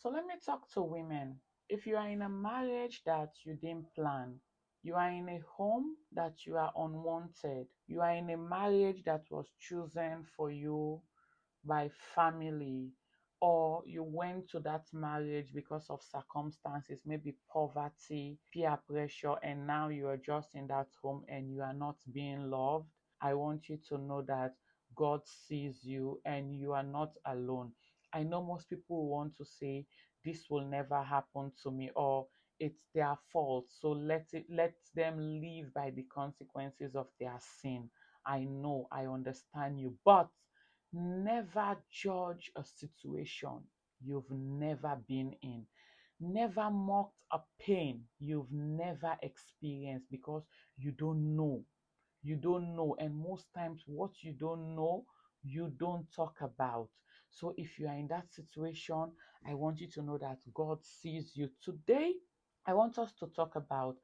So let me talk to women. If you are in a marriage that you didn't plan, you are in a home that you are unwanted, you are in a marriage that was chosen for you by family, or you went to that marriage because of circumstances, maybe poverty, peer pressure, and now you are just in that home and you are not being loved, I want you to know that God sees you and you are not alone. I know most people want to say this will never happen to me, or it's their fault, so let them live by the consequences of their sin. I know, I understand you, but never judge a situation you've never been in. Never mock a pain you've never experienced, because you don't know. You don't know. And most times, what you don't know, you don't talk about. So if you are in that situation, I want you to know that God sees you. Today, I want us to talk about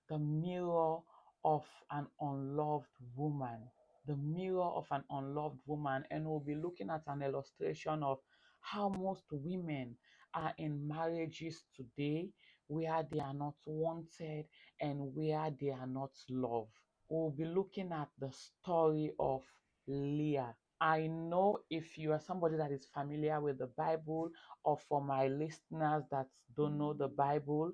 the mirror of an unloved woman. The mirror of an unloved woman. And we'll be looking at an illustration of how most women are in marriages today where they are not wanted and where they are not loved. We'll be looking at the story of Leah. I know if you are somebody that is familiar with the Bible, or for my listeners that don't know the Bible,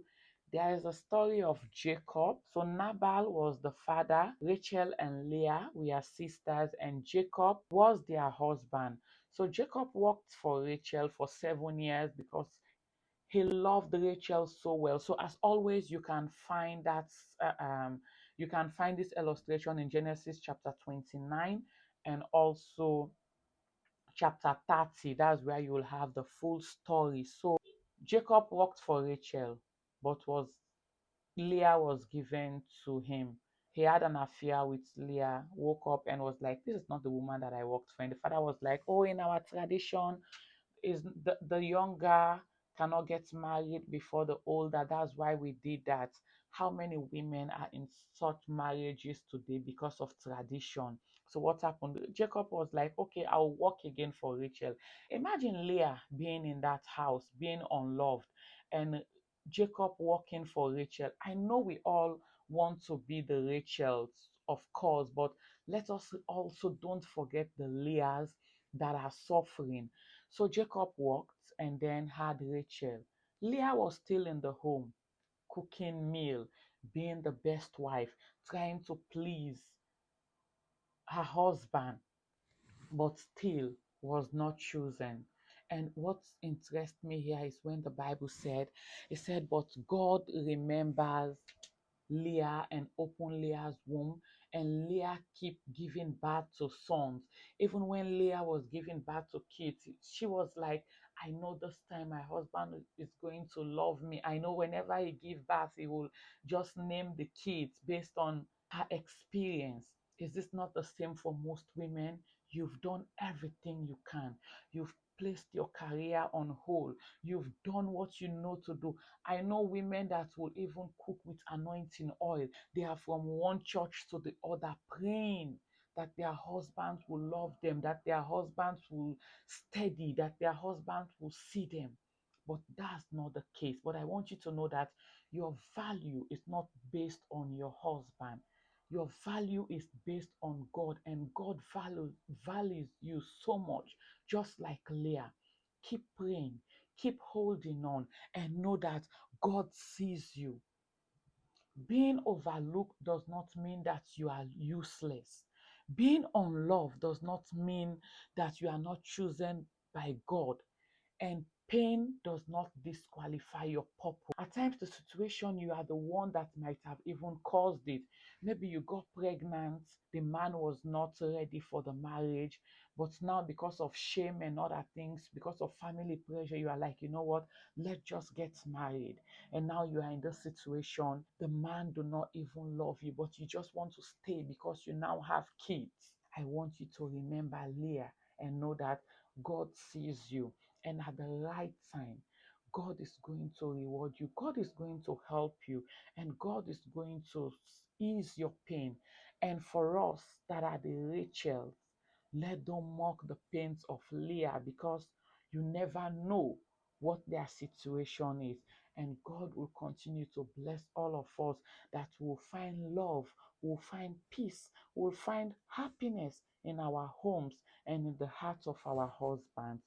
there is a story of Jacob. So Nabal was the father, Rachel and Leah were sisters, and Jacob was their husband. So Jacob worked for Rachel for 7 years because he loved Rachel so well. So as always, uh, um, you can find this illustration in Genesis chapter 29 and also chapter 30. That's where you will have the full story. So Jacob worked for Rachel, but was Leah was given to him. He had an affair with Leah, woke up and was like, this is not the woman that I worked for. And the father was like, oh, in our tradition, is the younger cannot get married before the older. That's why we did that. How many women are in such marriages today because of tradition? So what happened? Jacob was like, okay, I'll work again for Rachel. Imagine Leah being in that house, being unloved, and Jacob working for Rachel. I know we all want to be the Rachels, of course, but let us also don't forget the Leahs that are suffering. So Jacob worked and then had Rachel. Leah was still in the home, cooking meal, being the best wife, trying to please her husband, but still was not chosen. And what interests me here is when the Bible said, it said, but God remembers Leah and open Leah's womb, and Leah keep giving birth to sons. Even when Leah was giving birth to kids, she was like, I know this time my husband is going to love me. I know whenever he give birth, he will just name the kids based on her experience. Is this not the same for most women? You've done everything you can. You've placed your career on hold. You've done what you know to do. I know women that will even cook with anointing oil. They are from one church to the other praying that their husbands will love them, that their husbands will steady, that their husbands will see them. But that's not the case. But I want you to know that your value is not based on your husband. Your value is based on God, and God values you so much, just like Leah. Keep praying, keep holding on, and know that God sees you. Being overlooked does not mean that you are useless. Being unloved does not mean that you are not chosen by God. And pain does not disqualify your purpose. At times, the situation, you are the one that might have even caused it. Maybe you got pregnant, the man was not ready for the marriage, but now because of shame and other things, because of family pressure, you are like, you know what, let's just get married. And now you are in this situation, the man do not even love you, but you just want to stay because you now have kids. I want you to remember Leah and know that God sees you. And at the right time, God is going to reward you. God is going to help you. And God is going to ease your pain. And for us that are the Rachels, let don't mock the pains of Leah, because you never know what their situation is. And God will continue to bless all of us that will find love, will find peace, will find happiness in our homes and in the hearts of our husbands.